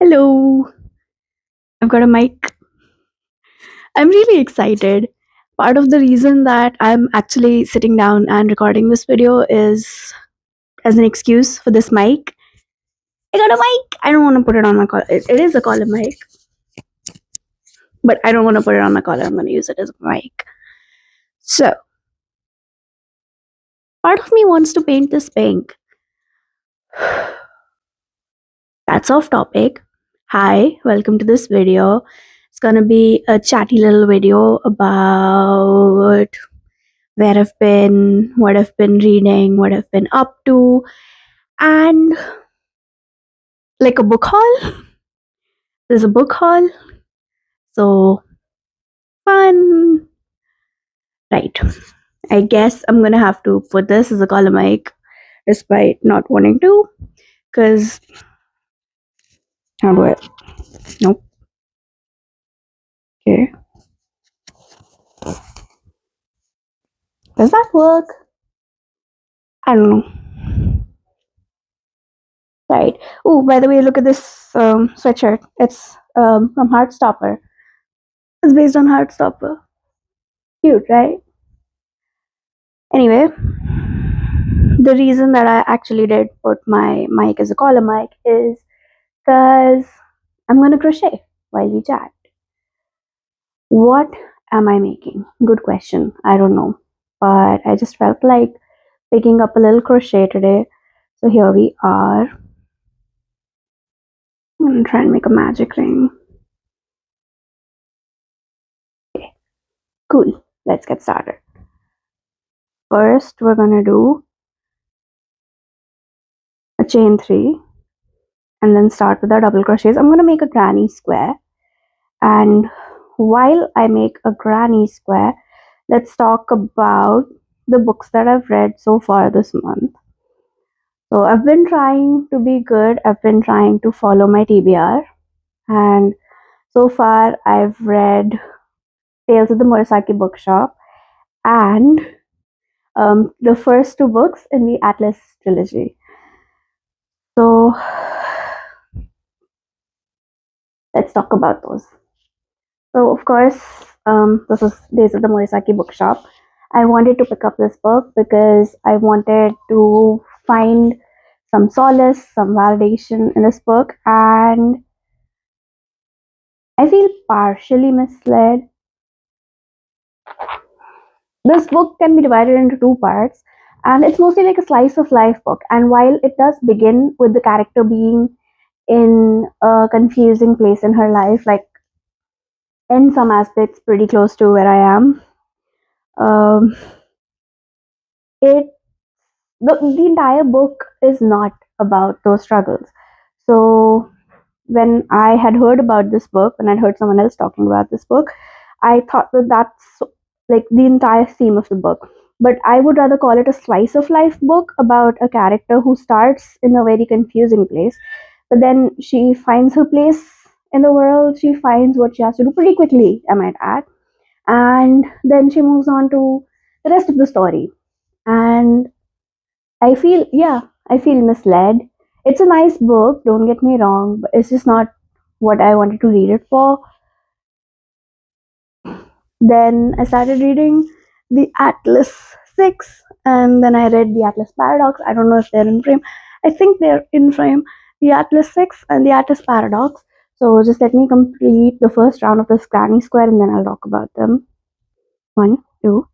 Hello, I've got a mic. I'm really excited. Part of the reason that I'm actually sitting down and recording this video is as an excuse for this mic. I got a mic. I don't want to put it on my collar. It is a collar mic, but I don't want to put it on my collar. I'm going to use it as a mic. So, part of me wants to paint this pink. That's off topic. Hi, welcome to this video. It's gonna be a chatty little video about where I've been, what I've been reading, what I've been up to, and like a book haul. There's a book haul, so fun. Right. I guess I'm gonna have to put this as a collar mic despite not wanting to, because how do I? Nope. Okay. Does that work? I don't know. Right. Oh, by the way, look at this sweatshirt. It's from Heartstopper. It's based on Heartstopper. Cute, right? Anyway, the reason that I actually did put my mic as a collar mic is because I'm going to crochet while we chat. What am I making? Good question. I don't know. But I just felt like picking up a little crochet today. So here we are. I'm going to try and make a magic ring. Okay, cool. Let's get started. First, we're going to do a chain 3 and then start with our double crochets. I'm going to make a granny square, and while I make a granny square, let's talk about the books that I've read so far this month. So I've been trying to be good. I've been trying to follow my TBR, and so far I've read Tales of the Murasaki Bookshop and the first 2 books in the Atlas trilogy. So let's talk about those. So of course, this is Days of the Murasaki Bookshop. I wanted to pick up this book because I wanted to find some solace, some validation in this book, and I feel partially misled. This book can be divided into 2 parts, and it's mostly like a slice of life book. And while it does begin with the character being in a confusing place in her life, like in some aspects pretty close to where I am, um, it the entire book is not about those struggles. So when I had heard about this book, when I'd heard someone else talking about this book, I thought that that's like the entire theme of the book. But I would rather call it a slice of life book about a character who starts in a very confusing place, but then she finds her place in the world. She finds what she has to do pretty quickly, I might add, and then she moves on to the rest of the story. And I feel misled. It's a nice book, don't get me wrong, but it's just not what I wanted to read it for. Then I started reading the Atlas 6, and then I read the Atlas Paradox. I don't know if they're in frame. I think they're in frame. The Atlas 6 and the Atlas Paradox. So just let me complete the first round of this granny square and then I'll talk about them. 1, 2.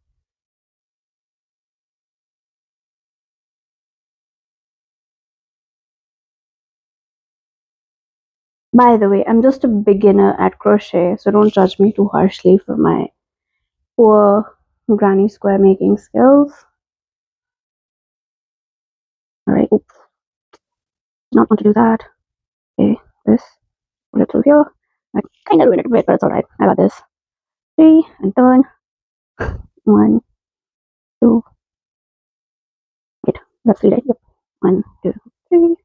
By the way, I'm just a beginner at crochet, so don't judge me too harshly for my poor granny square making skills. Alright, oops. Not want to do that. Okay, this, put it through here. I kind of ruined it a bit, but it's alright. I got this. 3, and turn. 1, 2. Wait, that's 3, right? Yep. 1, 2, 3.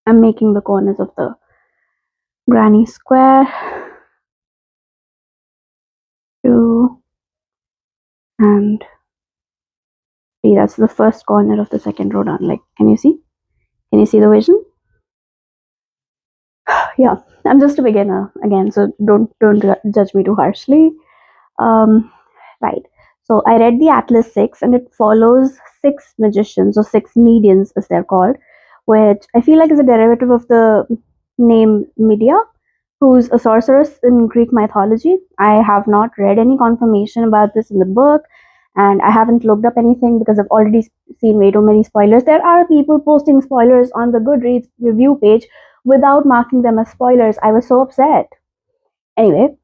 I'm making the corners of the granny square. 2, and 3. That's the first corner of the second row down. Like, can you see? Can you see the vision? Yeah, I'm just a beginner again, so don't judge me too harshly. Um, right. So I read the Atlas 6, and it follows six magicians, or six medians as they're called, which I feel like is a derivative of the name Medea, who's a sorceress in Greek mythology. I have not read any confirmation about this in the book, and I haven't looked up anything because I've already seen way too many spoilers. There are people posting spoilers on the Goodreads review page without marking them as spoilers. I was so upset. Anyway,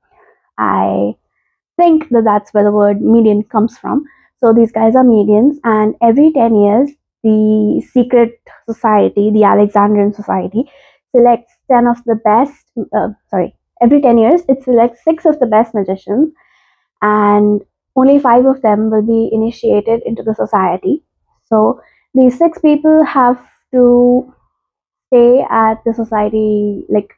I think that that's where the word median comes from. So these guys are medians, and every 10 years, the secret society, the Alexandrian society, selects 10 of the best, every 10 years, it selects six of the best magicians, and only five of them will be initiated into the society. So these six people have to stay at the society, like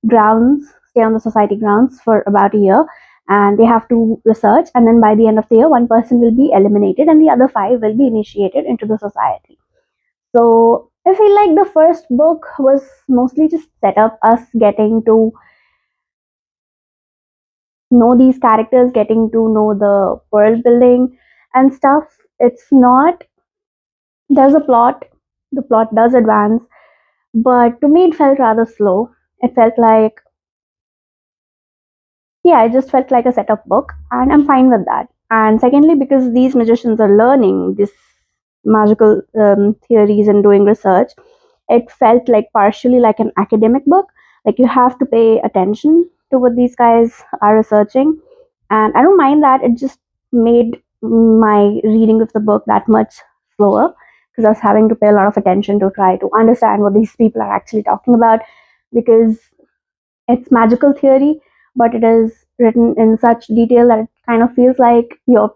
grounds, stay on the society grounds for about a year, and they have to research, and then by the end of the year one person will be eliminated and the other five will be initiated into the society. So I feel like the first book was mostly just set up us getting to know these characters, getting to know the world building and stuff. It's not, there's a plot, the plot does advance, but to me it felt rather slow. It felt like, yeah, it just felt like a setup book, and I'm fine with that. And secondly, because these magicians are learning this magical theories and doing research, it felt like partially like an academic book. Like you have to pay attention to what these guys are researching, and I don't mind that. It just made my reading of the book that much slower because I was having to pay a lot of attention to try to understand what these people are actually talking about, because it's magical theory, but it is written in such detail that it kind of feels like you're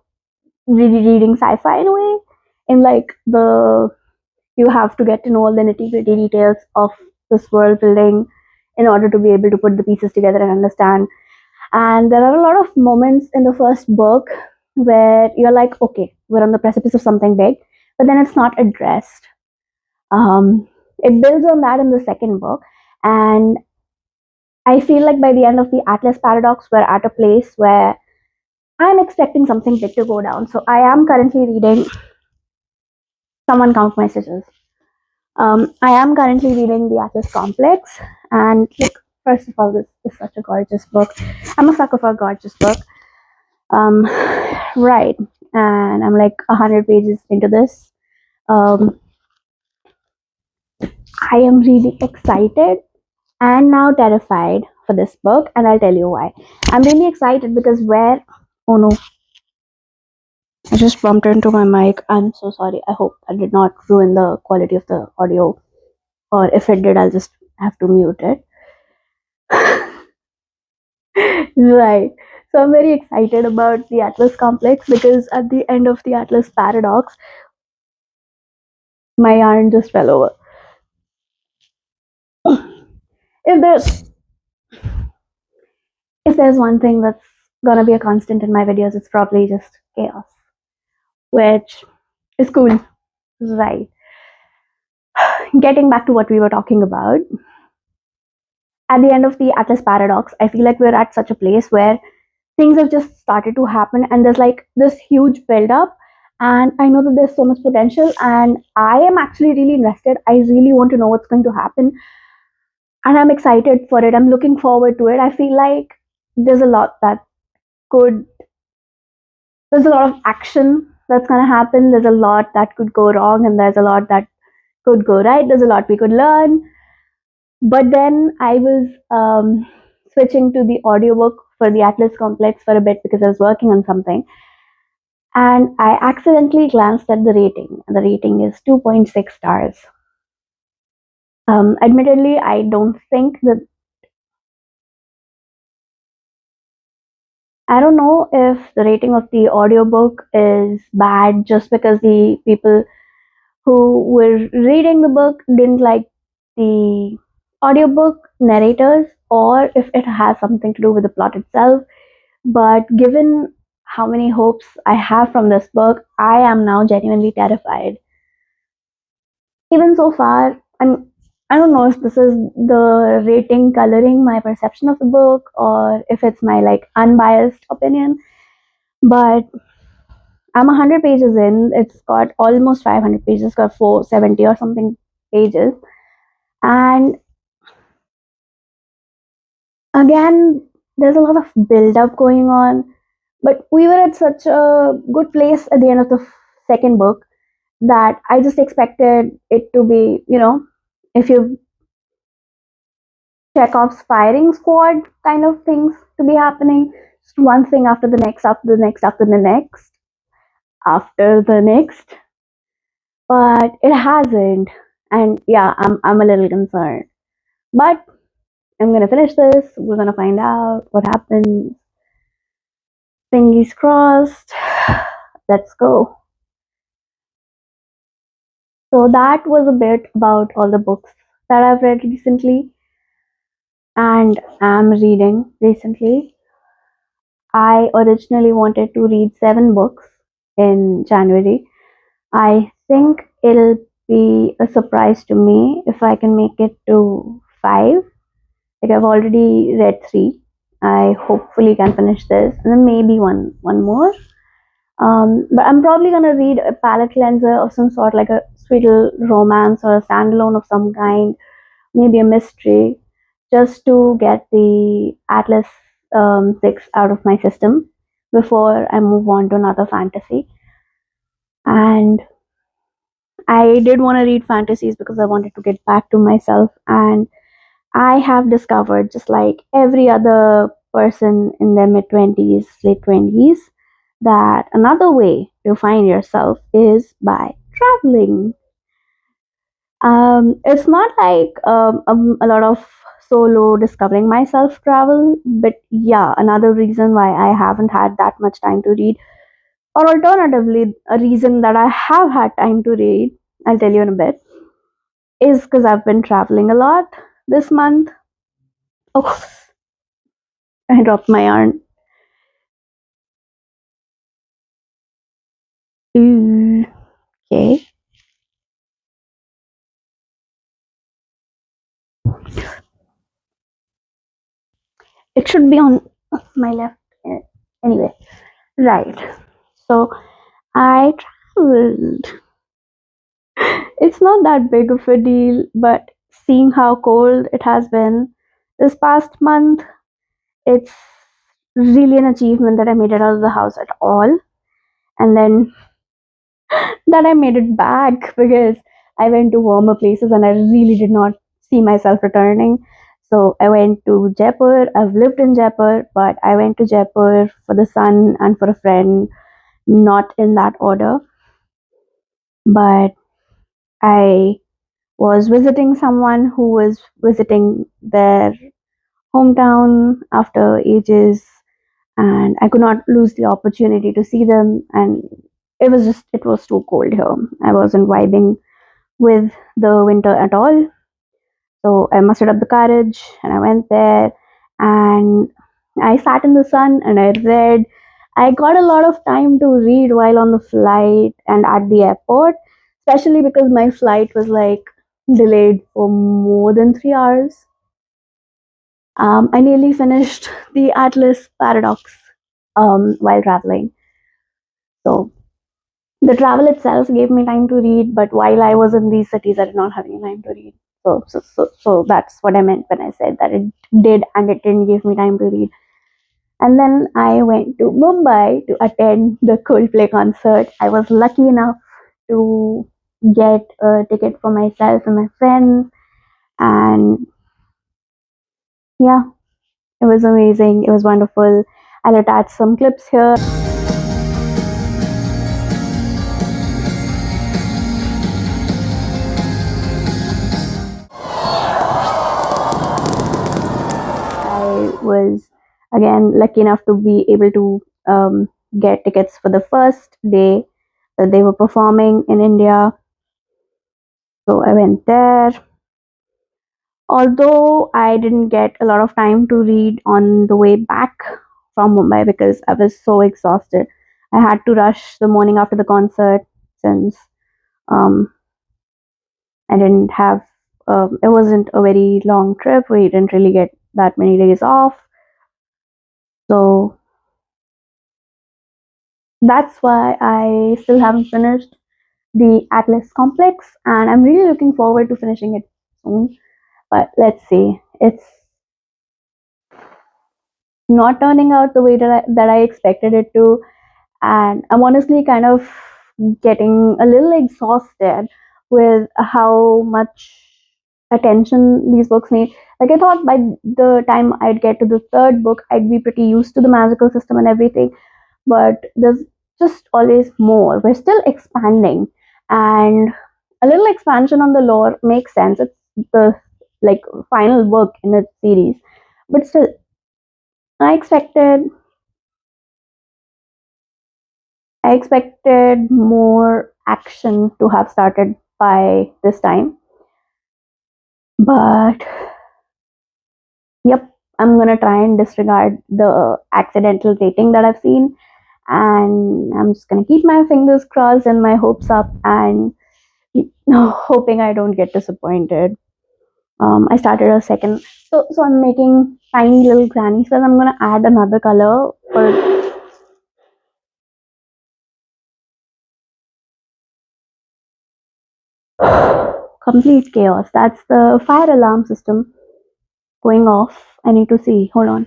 really reading sci-fi in a way. In like the, you have to get to know all the nitty-gritty details of this world building in order to be able to put the pieces together and understand. And there are a lot of moments in the first book where you're like, okay, we're on the precipice of something big, but then it's not addressed. Um, it builds on that in the second book, and I feel like by the end of the Atlas Paradox, we're at a place where I'm expecting something big to go down. So I am currently reading, someone count my scissors. I am currently reading the Atlas Complex, and like, first of all, this is such a gorgeous book. I'm a sucker for a gorgeous book. Um, right, and I'm like 100 pages into this. Um, I am really excited and now terrified for this book, and I'll tell you why. I'm really excited because where, oh no, I just bumped into my mic. I'm so sorry. I hope I did not ruin the quality of the audio, or if it did, I'll just have to mute it. Right. So I'm very excited about the Atlas Complex because at the end of the Atlas Paradox, my yarn just fell over. If there's if there's one thing that's gonna be a constant in my videos, it's probably just chaos, which is cool. Right. Getting back to what we were talking about, at the end of the Atlas Paradox, I feel like we're at such a place where things have just started to happen, and there's like this huge build up, and I know that there's so much potential, and I am actually really invested. I really want to know what's going to happen, and I'm excited for it. I'm looking forward to it. I feel like there's a lot that could, there's a lot of action that's going to happen. There's a lot that could go wrong, and there's a lot that could go right. There's a lot we could learn. But then I was switching to the audiobook for the Atlas Complex for a bit because I was working on something. And I accidentally glanced at the rating. The rating is 2.6 stars. Admittedly, I don't think that, I don't know if the rating of the audiobook is bad just because the people who were reading the book didn't like the audiobook narrators, or if it has something to do with the plot itself. But given how many hopes I have from this book, I am now genuinely terrified. Even so far, I don't know if this is the rating coloring my perception of the book or if it's my like unbiased opinion, but I'm 100 pages in. It's got almost 500 pages, it's got 470 or something pages. And again, there's a lot of build up going on, but we were at such a good place at the end of the second book that I just expected it to be, if you Chekhov's firing squad kind of things to be happening. Just one thing after the next, after the next, after the next, after the next. But it hasn't. And yeah, I'm a little concerned. But I'm gonna finish this. We're gonna find out what happens. Fingers crossed. Let's go. So that was a bit about all the books that I've read recently and am reading recently. I originally wanted to read 7 books in January. I think it'll be a surprise to me if I can make it to 5. Like I've already read 3. I hopefully can finish this and then maybe one more. But I'm probably gonna read a palette cleanser of some sort, like a sweet little romance or a standalone of some kind, maybe a mystery, just to get the Atlas 6 out of my system before I move on to another fantasy. And I did want to read fantasies because I wanted to get back to myself. And I have discovered, just like every other person in their mid 20s, late 20s, that another way to find yourself is by traveling. It's not like a lot of solo discovering myself travel, but yeah, another reason why I haven't had that much time to read, or alternatively, a reason that I have had time to read, I'll tell you in a bit, is because I've been traveling a lot this month. Oh, I dropped my yarn. Ooh, okay. It should be on my left. Anyway, right. So I traveled. It's not that big of a deal, but seeing how cold it has been this past month, it's really an achievement that I made it out of the house at all. And then that I made it back because I went to warmer places and I really did not see myself returning. So I went to Jaipur. I've lived in Jaipur, but I went to Jaipur for the sun and for a friend, not in that order. But I was visiting someone who was visiting their hometown after ages, and I could not lose the opportunity to see them. And it was too cold here. I wasn't vibing with the winter at all. So I mustered up the courage and I went there and I sat in the sun and I read. I got a lot of time to read while on the flight and at the airport, especially because my flight was like delayed for more than 3 hours. I nearly finished the Atlas Paradox while traveling. So the travel itself gave me time to read, but while I was in these cities, I did not have any time to read. So that's what I meant when I said that it did and it didn't give me time to read. And then I went to Mumbai to attend the Coldplay concert. I was lucky enough to get a ticket for myself and my friends, and yeah, it was amazing. It was wonderful. I'll attach some clips here. I was again lucky enough to be able to get tickets for the first day that they were performing in India. So I went there. Although I didn't get a lot of time to read on the way back from Mumbai because I was so exhausted. I had to rush the morning after the concert since um, I didn't have it wasn't a very long trip. We didn't really get that many days off. So that's why I still haven't finished the Atlas Complex, and I'm really looking forward to finishing it soon. But let's see, it's not turning out the way that I expected it to, and I'm honestly kind of getting a little exhausted with how much attention these books need. Like, I thought by the time I'd get to the third book, I'd be pretty used to the magical system and everything, but there's just always more. We're still expanding, and a little expansion on the lore makes sense. It's the like final book in its series, but still, I expected I expected more action to have started by this time. But yep, I'm gonna try and disregard the accidental dating that I've seen, and I'm just gonna keep my fingers crossed and my hopes up, and hoping I don't get disappointed. I started a second, so I'm making tiny little granny squares. I'm gonna add another color for complete chaos. That's the fire alarm system going off. I need to see. Hold on.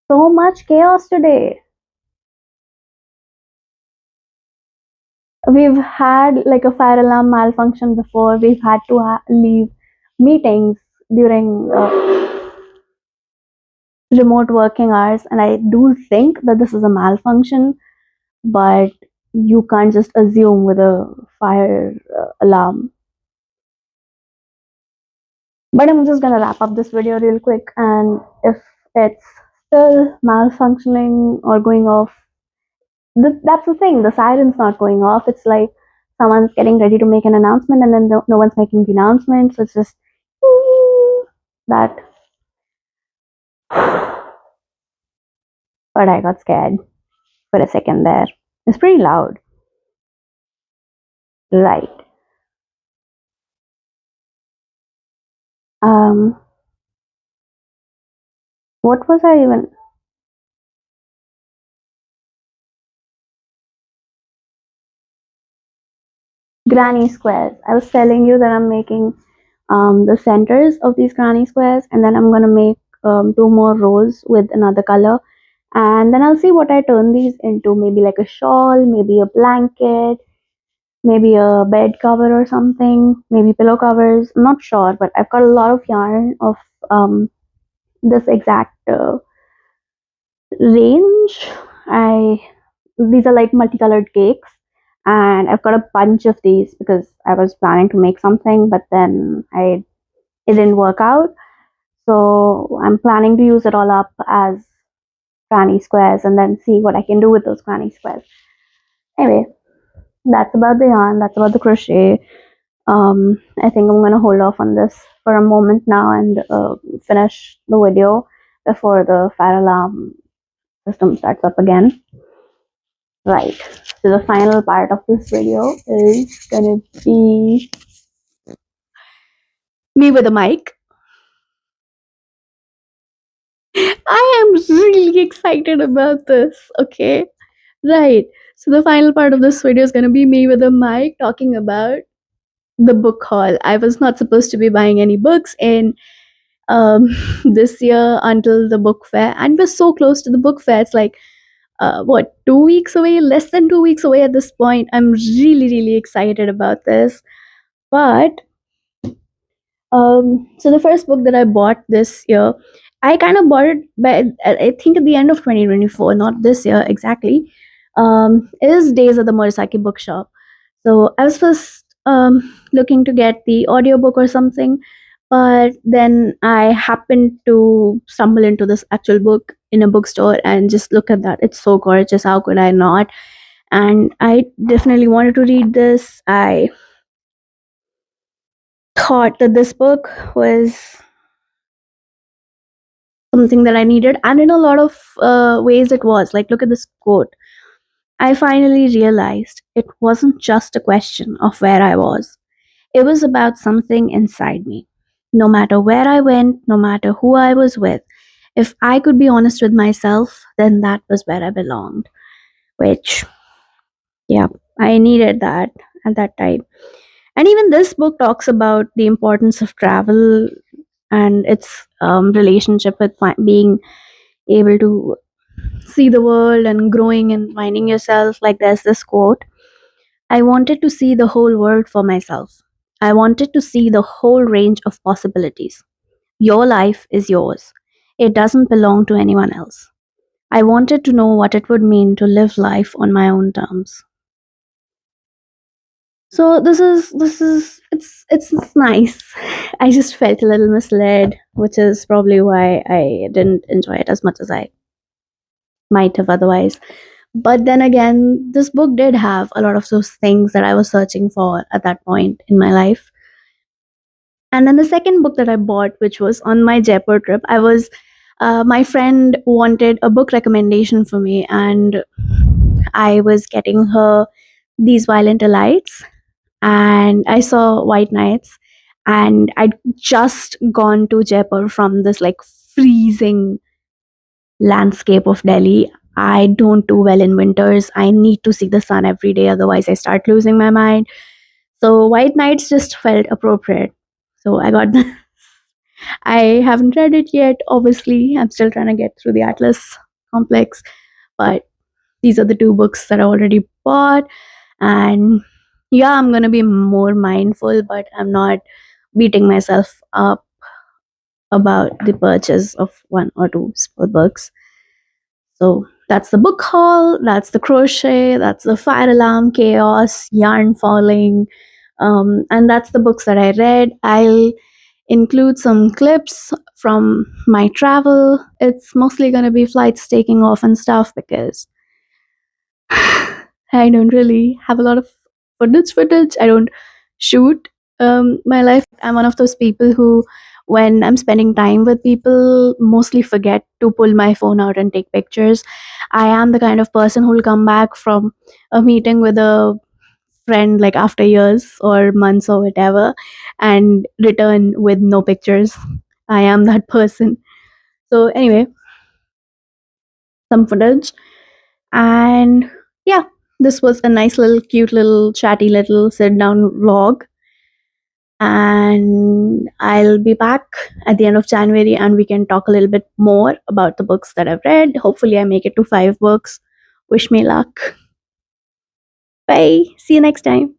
So much chaos today. We've had like a fire alarm malfunction before. We've had to leave meetings during remote working hours, and I do think that this is a malfunction, but you can't just assume with a fire alarm. But I'm just gonna wrap up this video real quick, and if it's still malfunctioning or going off, that's the thing. The siren's not going off. It's like someone's getting ready to make an announcement, and then no one's making the announcement. So it's just that. But I got scared for a second there. It's pretty loud. Right. Um, what was I even? Granny squares. I was telling you that I'm making the centers of these granny squares, and then I'm gonna make two more rows with another color, and then I'll see what I turn these into. Maybe like a shawl, maybe a blanket, maybe a bed cover or something, maybe pillow covers. I'm not sure, but I've got a lot of yarn of this exact range. I These are like multicolored cakes, and I've got a bunch of these because I was planning to make something, but then it didn't work out. So I'm planning to use it all up as granny squares and then see what I can do with those granny squares. Anyway, that's about the yarn. That's about the crochet. I think I'm gonna hold off on this for a moment now and finish the video before the fire alarm system starts up again. Right. So the final part of this video is gonna be me with a mic. I am really excited about this. Okay. Right. So the final part of this video is gonna be me with a mic talking about the book haul. I was not supposed to be buying any books in um this year until the book fair, and we're so close to the book fair. It's like what, 2 weeks away, less than 2 weeks away at this point. I'm really excited about this. But so the first book that I bought this year, I kind of bought it by, I think, at the end of 2024, not this year exactly. Is Days at the Murasaki Bookshop. So I was first looking to get the audiobook or something, but then I happened to stumble into this actual book in a bookstore and just look at that. It's so gorgeous. How could I not? And I definitely wanted to read this. I thought that this book was something that I needed, and in a lot of ways it was. Like, look at this quote. I finally realized it wasn't just a question of where I was, it was about something inside me. No matter where I went, no matter who I was with, if I could be honest with myself, then that was where I belonged. Which, yeah, I needed that at that time. And even this book talks about the importance of travel and its relationship with being able to see the world and growing and finding yourself. Like there's this quote: I wanted to see the whole world for myself. I wanted to see the whole range of possibilities. Your life is yours. It doesn't belong to anyone else. I wanted to know what it would mean to live life on my own terms. So it's nice. I just felt a little misled, which is probably why I didn't enjoy it as much as I might have otherwise. But then again, this book did have a lot of those things that I was searching for at that point in my life. And then the second book that I bought, which was on my Jaipur trip, my friend wanted a book recommendation for me, and I was getting her these Violent Delights, and I saw White Nights, and I'd just gone to Jaipur from this like freezing landscape of Delhi. I don't do well in winters. I need to see the sun every day, otherwise, I start losing my mind. So, White Nights just felt appropriate. So, I got the. I haven't read it yet, obviously. I'm still trying to get through the Atlas complex, but these are the two books that I already bought. And yeah, I'm going to be more mindful, but I'm not beating myself up about the purchase of one or two small books. So that's the book haul, that's the crochet, that's the fire alarm, chaos, yarn falling, and that's the books that I read. I'll include some clips from my travel. It's mostly going to be flights taking off and stuff because I don't really have a lot of footage. I don't shoot my life. I'm one of those people who, when I'm spending time with people, mostly forget to pull my phone out and take pictures. I am the kind of person who will come back from a meeting with a friend like after years or months or whatever and return with no pictures. I am that person. So, anyway, some footage. And yeah, this was a nice little, cute little, chatty little sit down vlog. And I'll be back at the end of January and we can talk a little bit more about the books that I've read. Hopefully, I make it to 5 books. Wish me luck. Bye. See you next time.